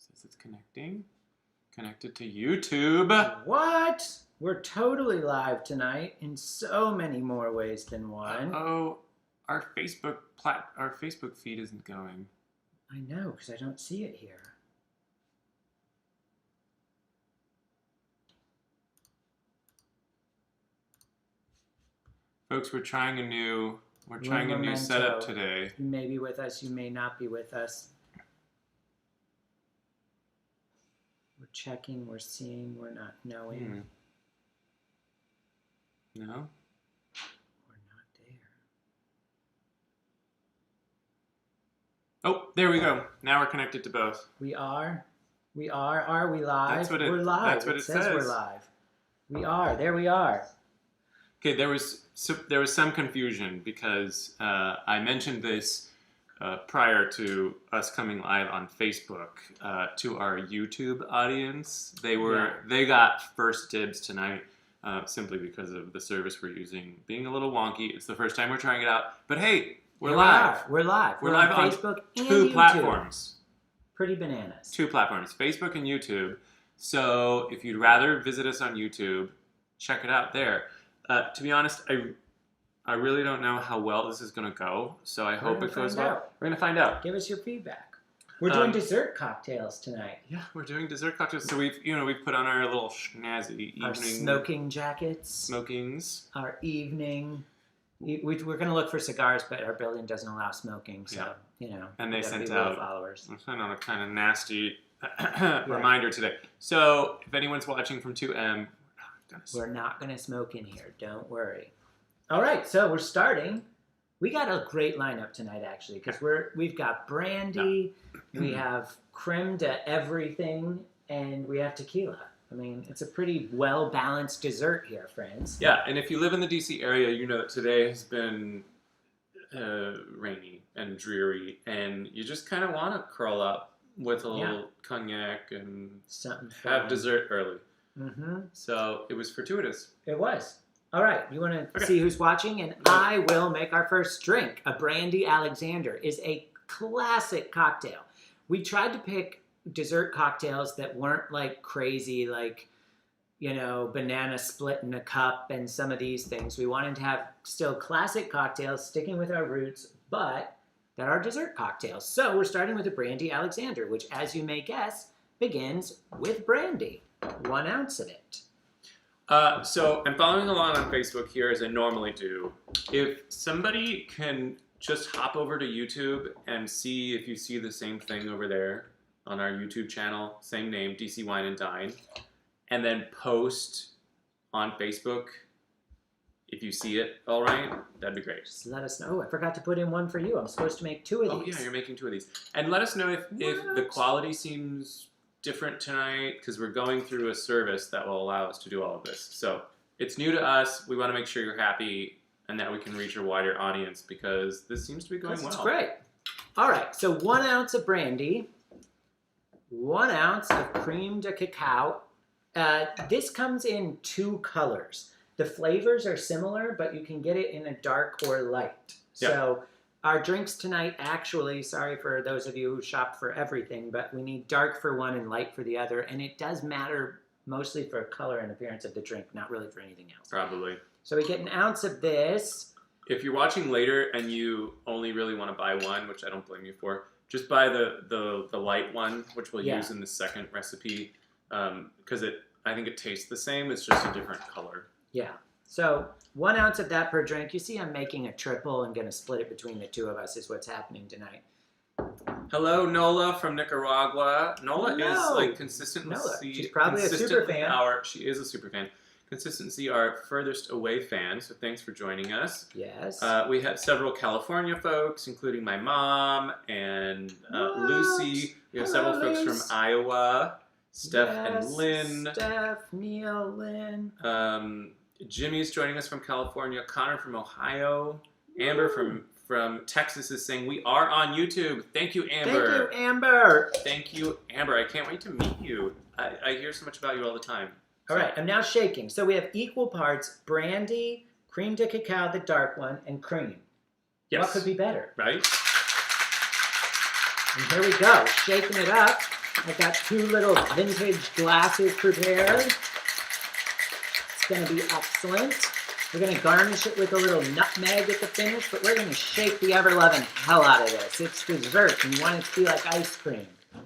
Says it's connecting. Connected to YouTube. What? We're totally live tonight in so many more ways than one. Oh, our Facebook feed isn't going. I know, because I don't see it here. Folks, we're trying a new setup today. You may be with us, you may not be with us. We're checking, we're seeing, we're not knowing. No? We're not there. Oh, there we go. Now we're connected to both. We are? We are? Are we live? We're live. That's what it says. We're live. We are. There we are. Okay, there was some confusion because I mentioned this prior to us coming live on Facebook to our YouTube audience. They got first dibs tonight simply because of the service we're using being a little wonky. It's the first time we're trying it out, but hey, we're live. We're live. We're live on on Facebook and two YouTube. platforms. Pretty bananas. Two platforms, Facebook and YouTube. So if you'd rather visit us on YouTube, check it out there. To be honest, I really don't know how well this is going to go, so I hope it goes well. We're going to find out. Give us your feedback. We're doing dessert cocktails tonight. Yeah, we're doing dessert cocktails. So we've put on our little snazzy evening. Our smoking jackets. Smokings. Our evening. We're going to look for cigars, but our building doesn't allow smoking, so, And they sent out followers. I sent out a kind of nasty reminder today. So if anyone's watching from 2M, we're not going to smoke in here. Don't worry. All right, so we're starting. We got a great lineup tonight, actually, because we've got brandy, we have creme de everything, and we have tequila. I mean, it's a pretty well-balanced dessert here, friends. Yeah, and if you live in the D.C. area, you know that today has been rainy and dreary, and you just kind of want to curl up with a little cognac and have dessert early. Mm-hmm. So it was fortuitous. It was. All right, you want to see who's watching? And I will make our first drink. A Brandy Alexander is a classic cocktail. We tried to pick dessert cocktails that weren't like crazy, like, banana split in a cup and some of these things. We wanted to have still classic cocktails, sticking with our roots, but that are dessert cocktails. So we're starting with a Brandy Alexander, which, as you may guess, begins with brandy. 1 ounce of it. So I'm following along on Facebook here as I normally do. If somebody can just hop over to YouTube and see if you see the same thing over there on our YouTube channel, same name, DC Wine and Dine, and then post on Facebook if you see it all right, that'd be great. Just let us know. I forgot to put in one for you. I'm supposed to make 2 of these. Oh yeah, you're making 2 of these. And let us know if the quality seems different tonight, because we're going through a service that will allow us to do all of this. So it's new to us. We want to make sure you're happy and that we can reach a wider audience, because this seems to be going well. It's great. All right, so 1 ounce of brandy, 1 ounce of crème de cacao. This comes in 2 colors. The flavors are similar, but you can get it in a dark or light. Yep. So our drinks tonight, actually, sorry for those of you who shop for everything, but we need dark for one and light for the other. And it does matter mostly for color and appearance of the drink, not really for anything else. Probably. So we get 1 ounce of this. If you're watching later and you only really want to buy one, which I don't blame you for, just buy the light one, which we'll use in the second recipe, because I think it tastes the same. It's just a different color. Yeah. So 1 ounce of that per drink. You see I'm making a triple and going to split it between the 2 of us is what's happening tonight. Hello, Nola from Nicaragua. Nola is like consistency. She's probably a super fan. She is a super fan. Consistency, our furthest away fan, so thanks for joining us. Yes. We have several California folks, including my mom and Lucy. We have several folks from Iowa, Steph and Lynn. Steph, Neil, Lynn. Jimmy's joining us from California. Connor from Ohio. Amber from Texas is saying, we are on YouTube. Thank you, Amber. Thank you, Amber. Thank you, Amber. I can't wait to meet you. I hear so much about you all the time. All right, I'm now shaking. So we have equal parts brandy, crème de cacao, the dark one, and cream. Yes. What could be better? Right? And here we go, shaking it up. I've got 2 little vintage glasses prepared. It's going to be excellent. We're going to garnish it with a little nutmeg at the finish, but we're going to shake the ever-loving hell out of this. It's dessert, and you want it to be like ice cream. Did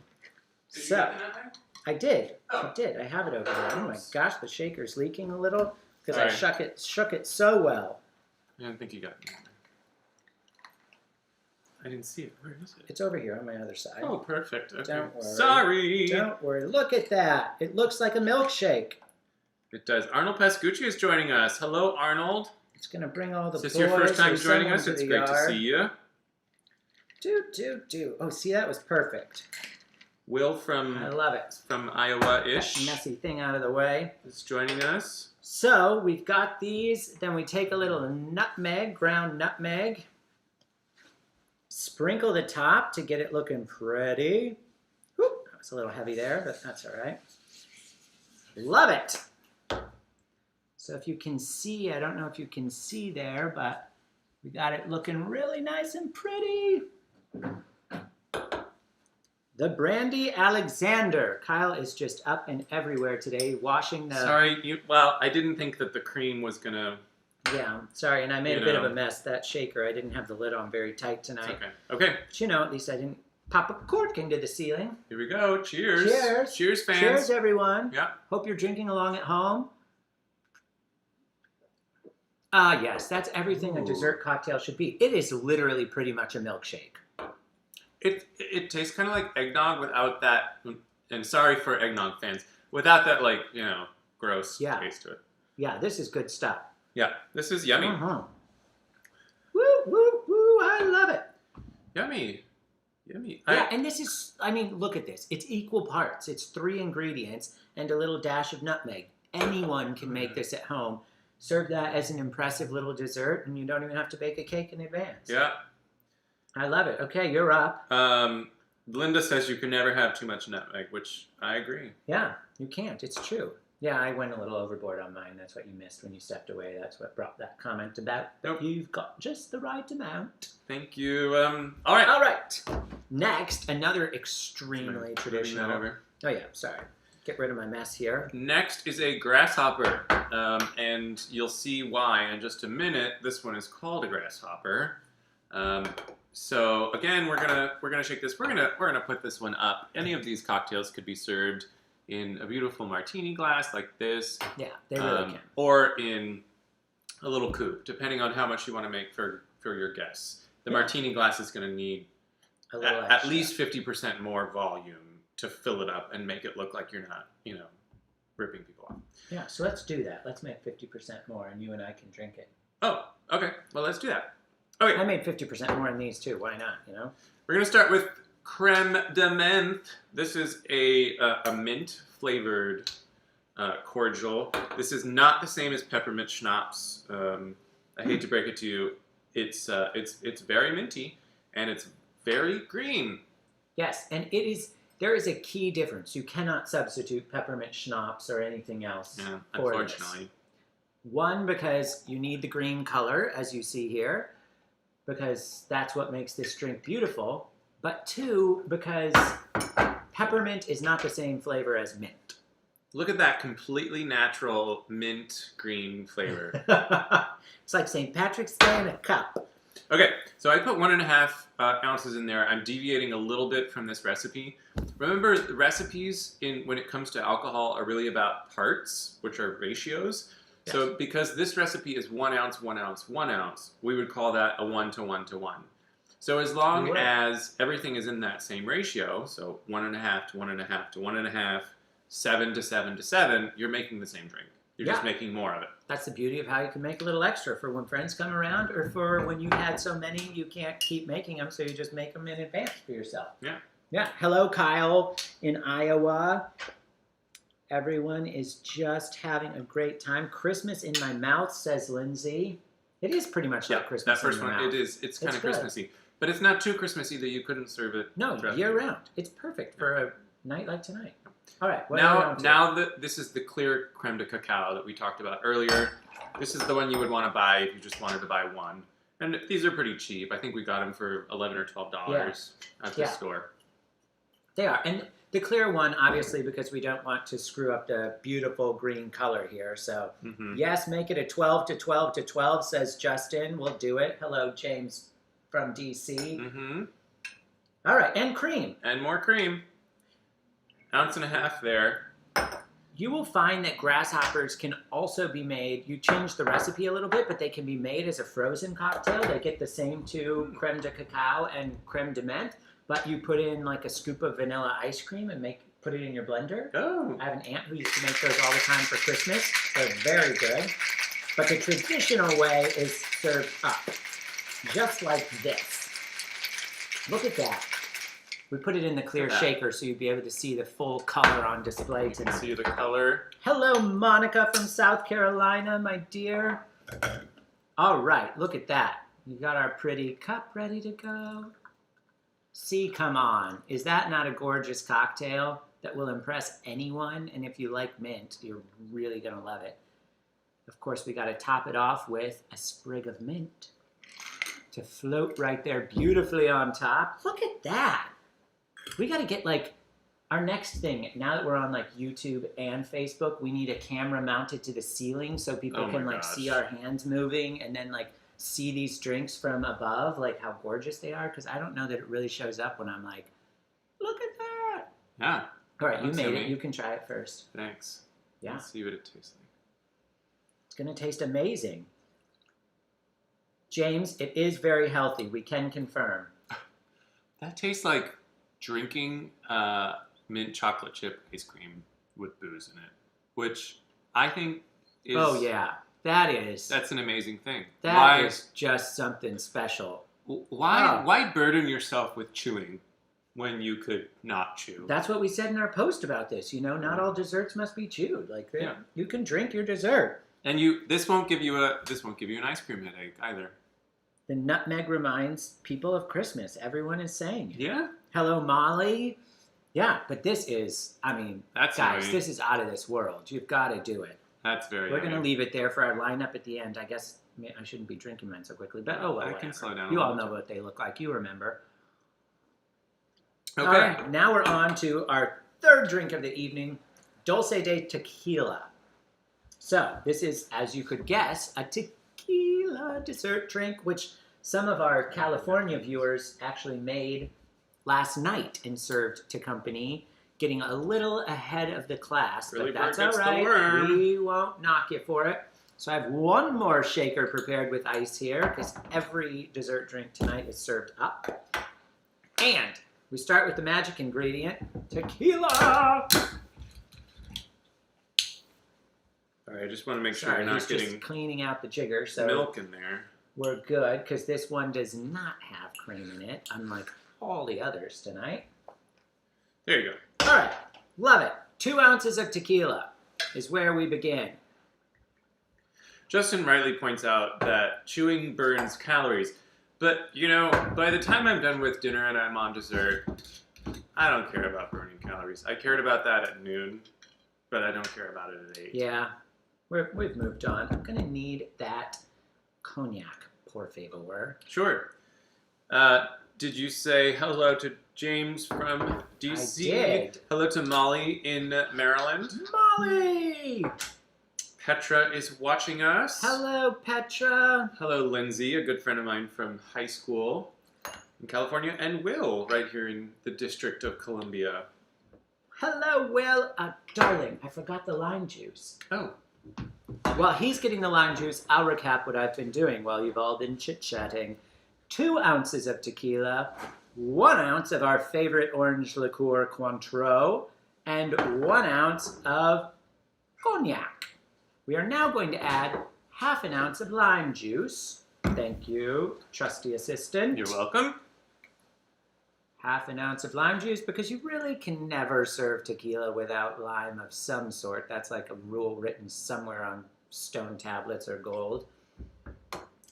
you So, get the nutmeg? I did. Oh. I did. I have it over there. Oh my gosh, the shaker's leaking a little because I Sorry. shook it so well. I don't think you got it. I didn't see it. Where is it? It's over here on my other side. Oh, perfect. Okay. Don't worry. Sorry. Don't worry. Look at that. It looks like a milkshake. It does. Arnold Pascucci is joining us. Hello, Arnold. It's going to bring all the Is this boys your first time or joining someone us? to It's the great to yard. see you. Do. Oh, see, that was perfect. Will I love it. from That Iowa-ish messy thing out of the way. is joining us. So we've got these. Then we take a little nutmeg, ground nutmeg. Sprinkle the top to get it looking pretty. Whoop, that was a little heavy there, but that's all right. Love it. So if you can see, I don't know if you can see there, but we got it looking really nice and pretty. The Brandy Alexander. Kyle is just up and everywhere today, washing the... Sorry, well, I didn't think that the cream was gonna... Yeah, sorry, and I made You a bit of know. a mess. That shaker, I didn't have the lid on very tight It's tonight. okay. Okay, But you know, at least I didn't pop a cork into the ceiling. here we go. Cheers. Cheers. Cheers, fans. Cheers, everyone. Yeah. Hope you're drinking along at home. Ah, yes, that's everything a Ooh. dessert cocktail should be. It is literally pretty much a milkshake. It tastes kind of like eggnog without that, and sorry for eggnog fans, without that, like, you know, gross Yeah. taste to it. Yeah, this is good stuff. Yeah, this is yummy. Uh-huh. Woo, woo, woo, I love it. Yummy. Yummy. Yeah, and this is, I mean, look at this. It's equal parts. It's 3 ingredients and a little dash of nutmeg. Anyone can make this at home. Serve that as an impressive little dessert, and you don't even have to bake a cake in advance. Yeah. I love it. Okay, you're up. Linda says you can never have too much nutmeg, which I agree. Yeah, you can't. It's true. Yeah, I went a little overboard on mine. That's what you missed when you stepped away. That's what brought that comment about. But Nope. you've got just the right amount. Thank you. All right. All right. Next, another extremely Moving traditional. that over. Oh yeah, sorry. Get rid of my mess here. Next is a grasshopper, and you'll see why in just a minute. This one is called a grasshopper. So again, we're gonna shake this. We're gonna put this one up. Any of these cocktails could be served in a beautiful martini glass like this, Yeah, they really can. or in a little coupe, depending on how much you want to make for your guests. The Yeah. martini glass is going to need A little at extra. least 50% more volume to fill it up and make it look like you're not, ripping people off. Yeah, so let's do that. Let's make 50% more, and you and I can drink it. Oh, okay. Well, let's do that. I Okay, made 50% more in these too. Why not? You know. we're going to start with Crème de Menthe. This is a mint flavored cordial. This is not the same as peppermint schnapps. I hate to break it to you. It's very minty and it's very green. Yes, and there is a key difference. You cannot substitute peppermint schnapps or anything else Yeah, for unfortunately. this. One, because you need the green color, as you see here, because that's what makes this drink beautiful. But 2, because peppermint is not the same flavor as mint. Look at that completely natural mint green flavor. It's like St. Patrick's Day in a cup. Okay, so I put 1.5 ounces in there. I'm deviating a little bit from this recipe. Remember, the recipes when it comes to alcohol are really about parts, which are ratios. Yes. So because this recipe is 1 ounce, 1 ounce, 1 ounce, we would call that a 1 to 1 to 1. So as long We would. as everything is in that same ratio, so 1.5 to 1.5 to 1.5, 7 to 7 to 7, you're making the same drink. You're just Yeah. making more of it. That's the beauty of how you can make a little extra for when friends come around, or for when you've had so many you can't keep making them, so you just make them in advance for yourself. Yeah. Yeah. Hello, Kyle in Iowa. Everyone is just having a great time. Christmas in my mouth, says Lindsay. It is pretty much like Christmas that first in your one, mouth. it is. It's kind of good. Christmassy. But it's not too Christmassy that you couldn't serve it. No, throughout the year year. round. It's perfect for a night like tonight. All right. What are we on Now to? that this is the clear creme de cacao that we talked about earlier, this is the one you would want to buy if you just wanted to buy one. And these are pretty cheap. I think we got them for $11 or $12 at the Yeah. store. They are. And The clear one, obviously, because we don't want to screw up the beautiful green color here. So, yes, make it a 12 to 12 to 12, says Justin. We'll do it. Hello, James from DC. All right, and cream. And more cream. 1.5 ounces there. You will find that grasshoppers can also be made, you change the recipe a little bit, but they can be made as a frozen cocktail. They get the same two, Crème de Cacao and Crème de Menthe, but you put in like a scoop of vanilla ice cream and put it in your blender. Oh. I have an aunt who used to make those all the time for Christmas. They're very good. But the traditional way is served up, just like this. Look at that. We put it in the clear shaker so you'd be able to see the full color on display tonight. See the color. Hello, Monica from South Carolina, my dear. All right, look at that. You got our pretty cup ready to go. See, come on. Is that not a gorgeous cocktail that will impress anyone? And if you like mint, you're really going to love it. Of course, we got to top it off with a sprig of mint to float right there beautifully on top. Look at that. We got to get like our next thing. Now that we're on like YouTube and Facebook, we need a camera mounted to the ceiling so people can like see our hands moving and then like see these drinks from above, like how gorgeous they are. Because I don't know that it really shows up when I'm like, look at that. Yeah. All right, you made it. You can try it first. Thanks. Yeah. Let's see what it tastes like. It's going to taste amazing. James, it is very healthy. We can confirm. That tastes like drinking mint chocolate chip ice cream with booze in it, which I think is... Oh, yeah. That's an amazing thing. That is just something special. Why burden yourself with chewing when you could not chew? That's what we said in our post about this. You know, not all desserts must be chewed. Like, you can drink your dessert. And this won't give you an ice cream headache either. The nutmeg reminds people of Christmas. Everyone is saying it. Yeah. Hello, Molly. Yeah, but this is, I mean, guys, this is out of this world. You've got to do it. That's very We're going to leave it there for our lineup at the end. I guess I shouldn't be drinking mine so quickly, but oh well. I can slow down. You all know what they look like. You remember. Okay. All right, now we're on to our third drink of the evening, Dulce de Tequila. So this is, as you could guess, a tequila dessert drink, which some of our California viewers actually made last night and served to company, getting a little ahead of the class, Really, but that's all right. We won't knock you for it. So I have one more shaker prepared with ice here because every dessert drink tonight is served up. And we start with the magic ingredient, tequila. All right, I just want to make sure you're not getting just cleaning out the jigger, so milk in there. We're good because this one does not have cream in it, unlike all the others tonight. There you go. All right, love it. 2 ounces of tequila is where we begin. Justin rightly points out that chewing burns calories, but you know, by the time I'm done with dinner and I'm on dessert, I don't care about burning calories. I cared about that at noon, but I don't care about it at 8. Yeah, we've moved on. I'm gonna need that cognac, por favor. Sure. Did you say hello to James from DC? I did. Hello to Molly in Maryland. Molly! Petra is watching us. Hello, Petra. Hello, Lindsay, a good friend of mine from high school in California. And Will, right here in the District of Columbia. Hello, Will. Darling, I forgot the lime juice. Oh. While he's getting the lime juice, I'll recap what I've been doing while you've all been chit-chatting. 2 ounces of tequila, 1 ounce of our favorite orange liqueur, Cointreau, and 1 ounce of cognac. We are now going to add half an ounce of lime juice. Thank you, trusty assistant. You're welcome. Half an ounce of lime juice, because you really can never serve tequila without lime of some sort. That's like a rule written somewhere on stone tablets or gold.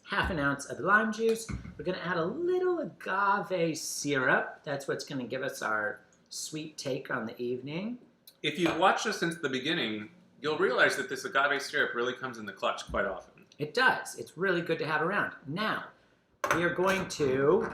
Half an ounce of lime juice. We're going to add a little agave syrup. That's what's going to give us our sweet take on the evening. If you've watched us since the beginning, you'll realize that this agave syrup really comes in the clutch quite often. It does. It's really good to have around. Now, we are going to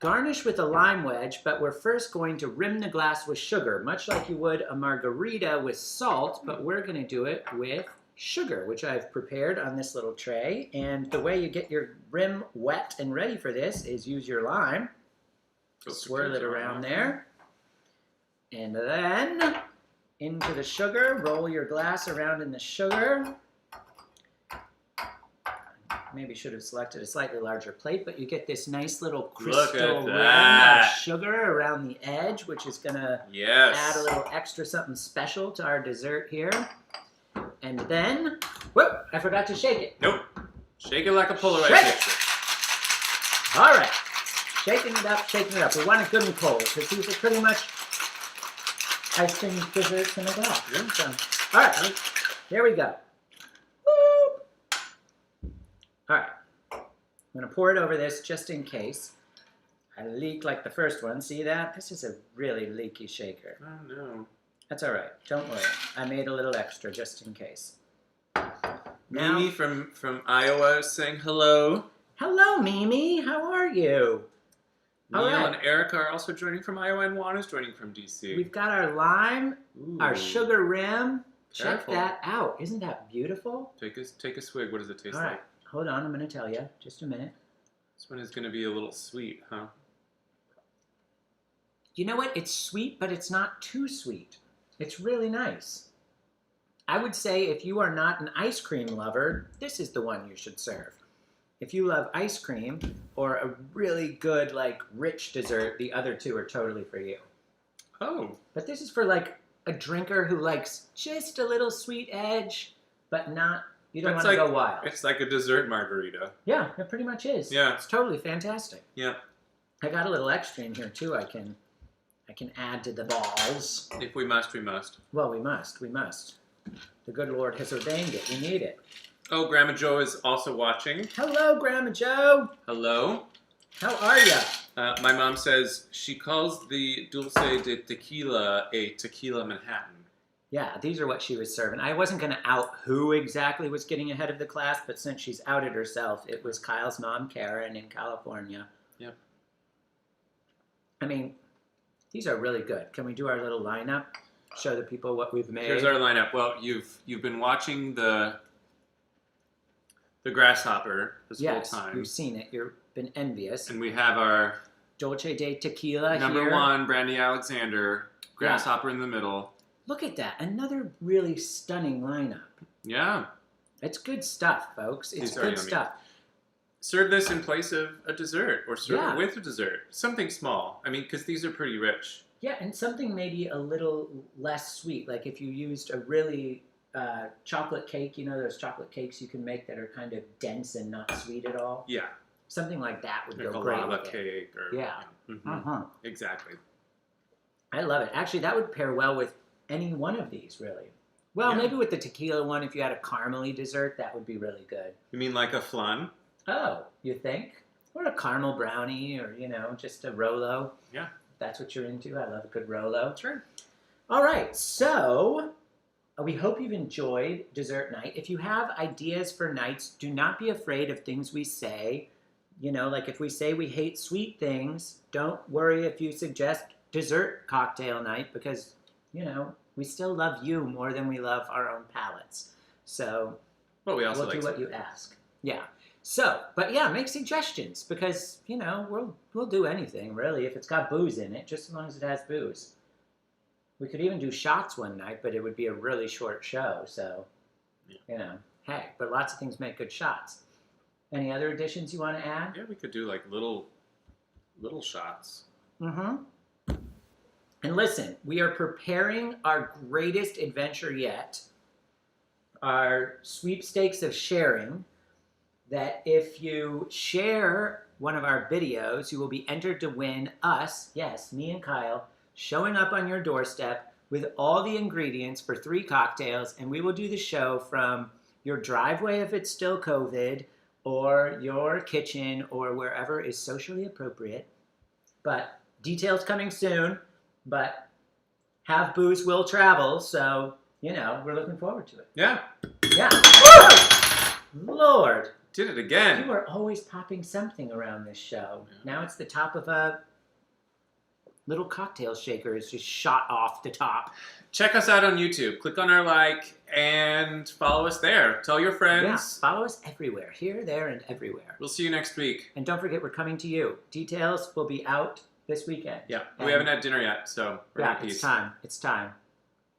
garnish with a lime wedge, but we're first going to rim the glass with sugar, much like you would a margarita with salt, but we're going to do it with sugar, which I've prepared on this little tray. And the way you get your rim wet and ready for this is use your lime, swirl it around there, and then into the sugar, roll your glass around in the sugar. Maybe should have selected a slightly larger plate, but you get this nice little crystal rim of sugar around the edge, which is going to add a little extra something special to our dessert here. And then, whoop, I forgot to shake it. Nope. Shake it like a Polaroid picture. All right. Shaking it up, shaking it up. We want it good and cold, because these are pretty much ice cream desserts in a glass. Yeah. So, all right. Here we go. All right, I'm gonna pour it over this just in case I leak like the first one. See that? This is a really leaky shaker. Oh no. That's all right, don't worry. I made a little extra just in case. Mimi from Iowa is saying hello. Hello, Mimi, how are you? Neil and Erica are also joining from Iowa, and Juan is joining from DC. We've got our lime, our sugar rim. Careful. Check that out, isn't that beautiful? Take a swig, what does it taste All like? right. Hold on, I'm going to tell you. Just a minute. This one is going to be a little sweet, huh? You know what? It's sweet, but it's not too sweet. It's really nice. I would say if you are not an ice cream lover, this is the one you should serve. If you love ice cream or a really good, like, rich dessert, the other two are totally for you. Oh. But this is for, like, a drinker who likes just a little sweet edge, but not... You don't want to go wild. It's like a dessert margarita. Yeah, it pretty much is. Yeah. It's totally fantastic. Yeah. I got a little extra in here, too. I can add to the balls. If we must, we must. Well, we must. We must. The good Lord has ordained it. We need it. Oh, Grandma Joe is also watching. Hello, Grandma Joe. Hello. How are ya? My mom says she calls the Dulce de Tequila a tequila Manhattan. Yeah, these are what she was serving. I wasn't going to out who exactly was getting ahead of the class, but since she's outed herself, it was Kyle's mom, Karen, in California. Yep. I mean, these are really good. Can we do our little lineup? Show the people what we've made. Here's our lineup. Well, you've been watching the Grasshopper this whole time. Yes, you've seen it. You've been envious. And we have our Dulce de Tequila number here. one, Brandy Alexander, Grasshopper in the middle. Look at that. Another really stunning lineup. Yeah. It's good stuff, folks. It's These are good yummy. stuff. Serve this in place of a dessert, or serve Yeah. it with a dessert. Something small. I mean, because these are pretty rich. Yeah, and something maybe a little less sweet. Like if you used a really chocolate cake, you know those chocolate cakes you can make that are kind of dense and not sweet at all? Yeah. Something like that would Like go a great lava with it. cake. Or, Yeah. Mhm. Exactly. I love it. Actually, that would pair well with any one of these, really. Well, Yeah. maybe with the tequila one, if you had a caramely dessert, that would be really good. You mean like a flan? Oh, you think? Or a caramel brownie, or, you know, just a Rolo. Yeah. If that's what you're into. I love a good Rolo. Sure. All right, so we hope you've enjoyed dessert night. If you have ideas for nights, do not be afraid of things we say. You know, like if we say we hate sweet things, don't worry if you suggest dessert cocktail night, because, you know, we still love you more than we love our own palates. So Well, we also we'll like do what you ask. Yeah. So, but yeah, make suggestions, because, you know, we'll do anything, really, if it's got booze in it, just as long as it has booze. We could even do shots one night, but it would be a really short show, so, you know, hey, but lots of things make good shots. Any other additions you want to add? Yeah, we could do like little shots. Mm-hmm. And listen, we are preparing our greatest adventure yet, our sweepstakes of sharing, that if you share one of our videos, you will be entered to win us, yes, me and Kyle, showing up on your doorstep with all the ingredients for 3 cocktails, and we will do the show from your driveway if it's still COVID, or your kitchen, or wherever is socially appropriate. But details coming soon, but Have Booze will travel, so, you know, we're looking forward to it. Yeah. Yeah. Lord. Did it again. You are always popping something around this show. Yeah. Now it's the top of a little cocktail shaker. It's just shot off the top. Check us out on YouTube. Click on our like and follow us there. Tell your friends. Yeah, follow us everywhere. Here, there, and everywhere. We'll see you next week. And don't forget, we're coming to you. Details will be out this weekend. Yeah, we And- haven't had dinner yet, so we're in peace. It's time. It's time.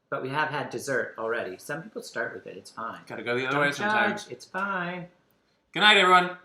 But we have had dessert already. Some people start with it. It's fine. Gotta go the other Don't way sometimes. judge. It's fine. Good night, everyone.